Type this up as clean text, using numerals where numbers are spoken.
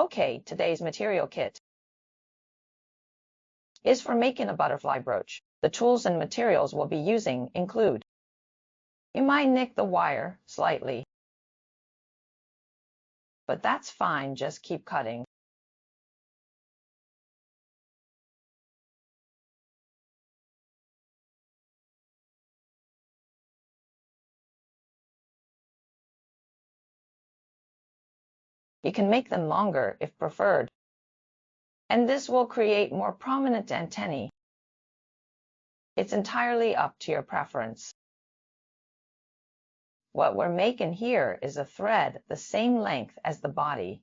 Okay, today's material kit is for making a butterfly brooch. The tools and materials we'll be using include: you might nick the wire slightly, but that's fine, just keep cutting. You can make them longer if preferred, and this will create more prominent antennae. It's entirely up to your preference. What we're making here is a thread the same length as the body.